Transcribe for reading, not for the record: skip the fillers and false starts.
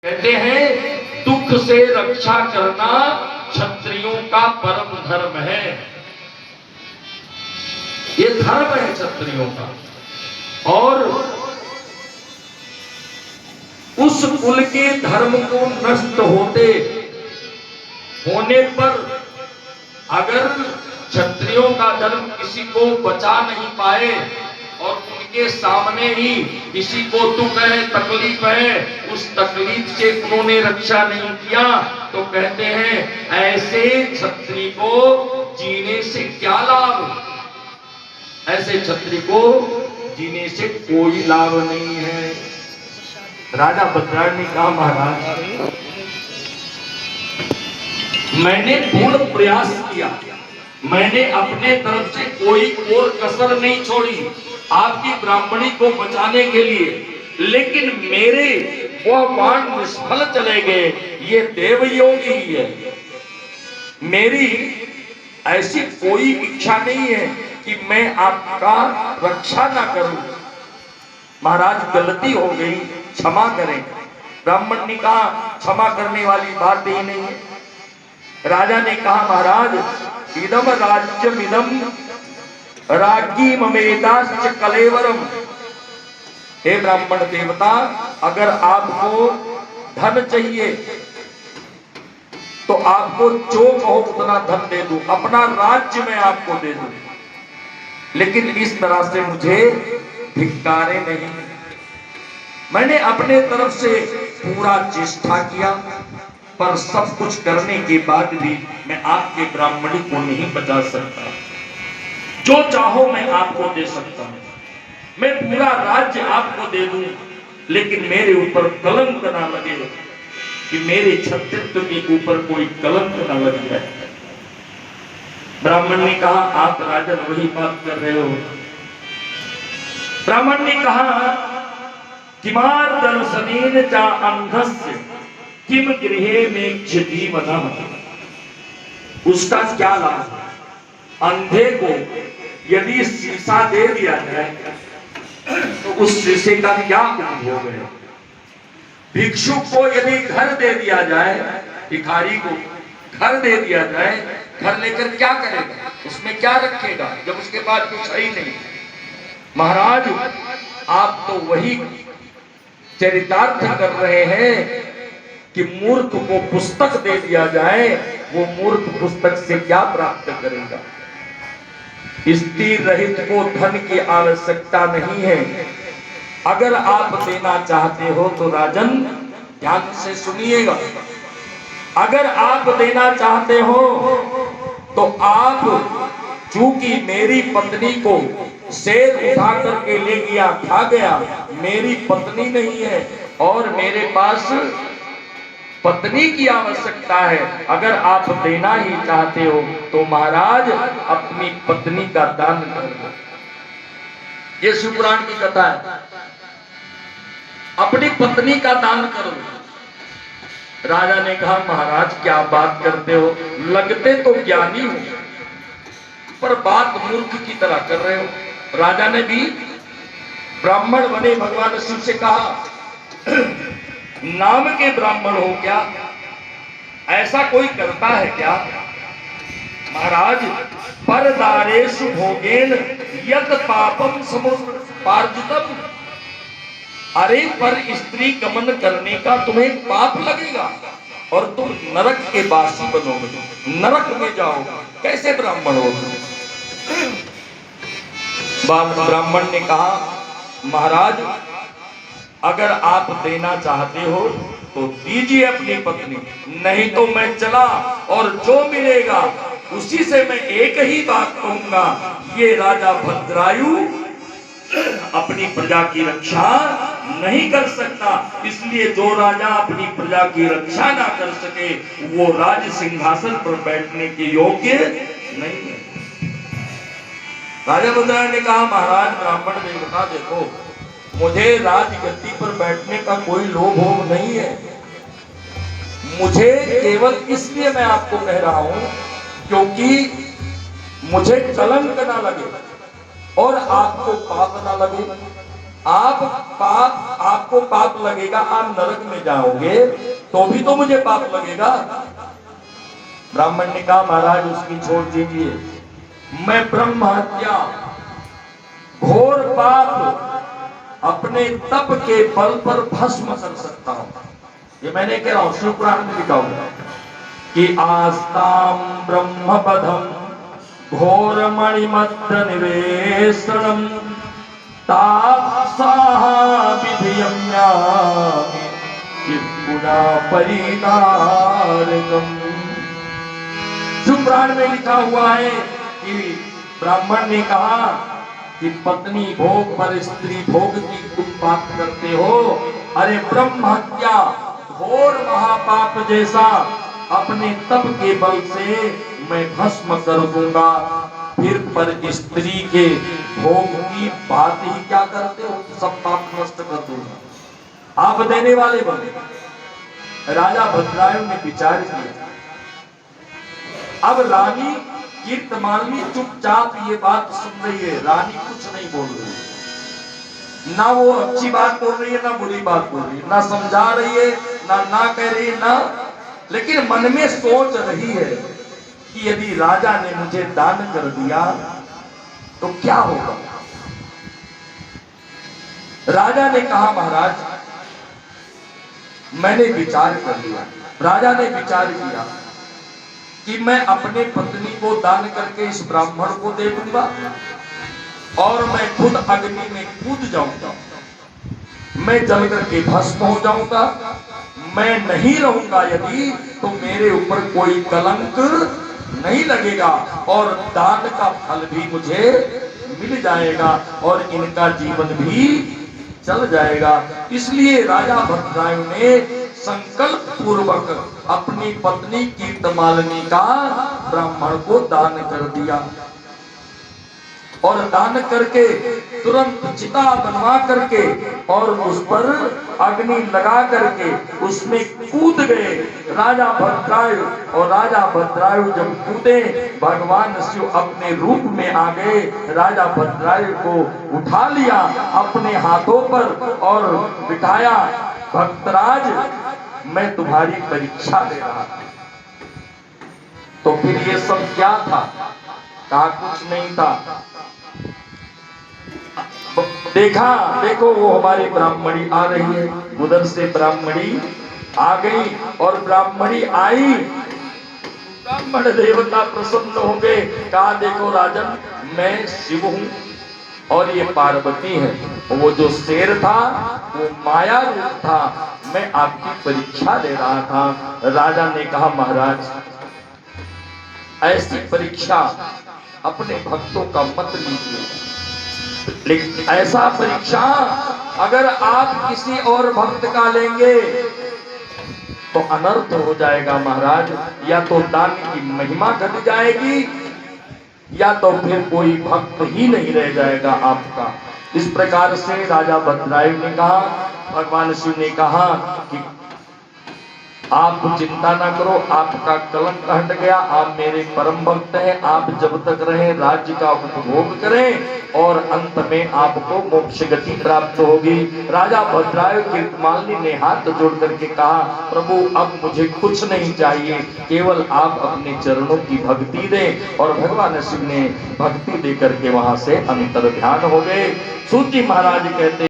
कहते हैं दुख से रक्षा करना क्षत्रियों का परम धर्म है। ये धर्म है क्षत्रियों का। और उस कुल के धर्म को नष्ट होने पर अगर क्षत्रियों का धर्म किसी को बचा नहीं पाए और उनके सामने ही किसी को दुख है, तकलीफ है, उस तकलीफ से उन्होंने रक्षा नहीं किया, तो कहते हैं ऐसे क्षत्रिय को जीने से क्या लाभ। ऐसे क्षत्रिय को जीने से कोई लाभ नहीं है। राजा भद्रायुध ने कहा, महाराज मैंने पूर्ण प्रयास किया, मैंने अपने तरफ से कोई और कसर नहीं छोड़ी आपकी ब्राह्मणी को बचाने के लिए, लेकिन मेरे वह बाण निष्फल चले गए। ये देवयोग ही है। मेरी ऐसी कोई इच्छा नहीं है कि मैं आपका रक्षा ना करूं। महाराज गलती हो गई, क्षमा करें। ब्राह्मण ने कहा क्षमा करने वाली बात ही नहीं है। राजा ने कहा, महाराज इदम राज्यम इदम राज्ञी ममेदाश्च कलेवरम। हे ब्राह्मण देवता, अगर आपको धन चाहिए तो आपको जो कहो उतना धन दे दूं, अपना राज्य मैं आपको दे दूं, लेकिन इस तरह से मुझे धिक्कारे नहीं। मैंने अपने तरफ से पूरा चेष्टा किया, पर सब कुछ करने के बाद भी मैं आपके ब्राह्मणी को नहीं बचा सकता। जो चाहो मैं आपको दे सकता हूं, मैं पूरा राज्य आपको दे दूं, लेकिन मेरे ऊपर कलंक ना लगे, कि मेरे क्षत्रित्व के ऊपर कोई कलंक ना लग जाए। ब्राह्मण ने कहा, आप राजन वही बात कर रहे हो। ब्राह्मण ने कहा, किमार दर्शनेन चा अंधस्य किम गृहे में क्षतिवनः। उसका क्या लाभ। अंधे को यदि शीशा दे दिया जाए तो उस शीशे का क्या उपयोग है। भिक्षुक को यदि घर दे दिया जाए, भिखारी को घर दे दिया जाए, घर लेकर क्या करेगा, उसमें क्या रखेगा जब उसके पास कुछ है ही नहीं। महाराज आप तो वही चरितार्थ कर रहे हैं कि मूर्ख को पुस्तक दे दिया जाए, वो मूर्ख पुस्तक से क्या प्राप्त करेगा। स्त्री रहित को धन की आवश्यकता नहीं है। अगर आप देना चाहते हो तो राजन ध्यान से सुनिएगा, अगर आप देना चाहते हो तो आप, चूंकि मेरी पत्नी को शेर उठा करके ले गया, खा गया, मेरी पत्नी नहीं है और मेरे पास पत्नी की आवश्यकता है। अगर आप देना ही चाहते हो तो महाराज अपनी पत्नी का दान करो। ये शिवपुराण की कथा है। अपनी पत्नी का दान करो। राजा ने कहा, महाराज क्या बात करते हो, लगते तो ज्ञानी हो पर बात मूर्ख की तरह कर रहे हो। राजा ने भी ब्राह्मण बने भगवान शिव से कहा, नाम के ब्राह्मण हो क्या, ऐसा कोई करता है क्या। महाराज परदारेषु भोगेन यद पापम समुपार्जितम। अरे पर स्त्री गमन करने का तुम्हें पाप लगेगा और तुम नरक के वासी बनोगे, नरक में जाओगे, कैसे ब्राह्मण हो। ब्राह्मण ने कहा, महाराज अगर आप देना चाहते हो तो दीजिए अपनी पत्नी, नहीं तो मैं चला और जो मिलेगा उसी से मैं एक ही बात कहूंगा, ये राजा भद्रायु अपनी प्रजा की रक्षा नहीं कर सकता। इसलिए जो राजा अपनी प्रजा की रक्षा ना कर सके वो राज सिंहासन पर बैठने के योग्य नहीं है। राजा भद्रायु ने कहा, महाराज ब्राह्मण देवता देखो, मुझे राजगद्दी पर बैठने का कोई लोभ भोग नहीं है। मुझे केवल इसलिए मैं आपको कह रहा हूं क्योंकि मुझे कलंक ना लगे और आपको पाप ना लगे। आपको पाप लगेगा, आप नरक में जाओगे तो भी तो मुझे पाप लगेगा। ब्राह्मण ने कहा महाराज उसकी छोड़ दीजिए, मैं ब्रह्म हत्या घोर पाप अपने तप के बल पर भस्म कर सकता हूं। ये मैंने कह रहा हूं, शिव पुराण में लिखा हुआ कि आस्ताम ब्रह्मपदम घोर मणिमत्र निवेशनम तापसाहा विधियम्यामि पुना परिणारकम। शिव पुराण में लिखा हुआ है कि ब्राह्मण ने कहा कि पत्नी भोग पर स्त्री भोग की तुम बात करते हो, अरे ब्रह्म हत्या घोर महापाप जैसा अपने तप के बल से मैं भस्म कर दूंगा, फिर पर स्त्री के भोग की बात ही क्या करते हो, सब पाप नष्ट कर दूंगा। आप देने वाले बने। राजा भद्रायु ने विचार किया। अब रानी कीर्तमालिनी चुपचाप ये बात सुन रही है, रानी कुछ नहीं बोल रही है, ना वो अच्छी बात बोल रही है ना बुरी बात बोल रही है, ना समझा रही है ना कह रही है ना, लेकिन मन में सोच रही है कि यदि राजा ने मुझे दान कर दिया तो क्या होगा। राजा ने कहा महाराज मैंने विचार कर लिया। राजा ने विचार किया कि मैं अपने पत्नी को दान करके इस ब्राह्मण को दे दूंगा और मैं खुद अग्नि में कूद जाऊंगा, मैं जल करके भस्म हो जाऊंगा, मैं नहीं रहूंगा यदि तो मेरे ऊपर कोई कलंक नहीं लगेगा और दान का फल भी मुझे मिल जाएगा और इनका जीवन भी चल जाएगा। इसलिए राजा भद्रायु ने संकल्प पूर्वक अपनी पत्नी कीर्तमालिनी का ब्राह्मण को दान कर दिया और दान करके तुरंत चिता बनवा करके और उस पर अग्नि लगा करके उसमें कूद गए राजा भद्रायु। और राजा भद्रायु जब कूदे, भगवान शिव अपने रूप में आ गए, राजा भद्रायु को उठा लिया अपने हाथों पर और बिठाया। भक्तराज मैं तुम्हारी परीक्षा ले रहा था। तो फिर ये सब क्या था? कहा कुछ नहीं था। देखो वो हमारी ब्राह्मणी आ रही है, उधर से ब्राह्मणी आ गई और ब्राह्मणी आई, ब्राह्मण देवता प्रसन्न हो गए। कहा देखो राजन मैं शिव हूं और ये पार्वती है, वो जो शेर था वो माया रूप था, मैं आपकी परीक्षा ले रहा था। राजा ने कहा महाराज ऐसी परीक्षा अपने भक्तों का मत लीजिए, लेकिन ऐसा परीक्षा अगर आप किसी और भक्त का लेंगे तो अनर्थ हो जाएगा महाराज। या तो दान की महिमा घट जाएगी या तो फिर कोई भक्त ही नहीं रह जाएगा आपका। इस प्रकार से राजा भद्रायु ने कहा, भगवान शिव ने कहा कि आप चिंता ना करो, आपका कलंक हट गया, आप मेरे परम भक्त हैं, आप जब तक रहें राज्य का उपभोग करें और अंत में आपको मोक्ष गति प्राप्त होगी। राजा भद्रायु कीर्तमालिनी ने हाथ जोड़ करके कहा प्रभु अब मुझे कुछ नहीं चाहिए, केवल आप अपने चरणों की भक्ति दें। और भगवान शिव ने भक्ति दे करके वहां से अंतर ध्यान हो गए। सूत जी महाराज कहते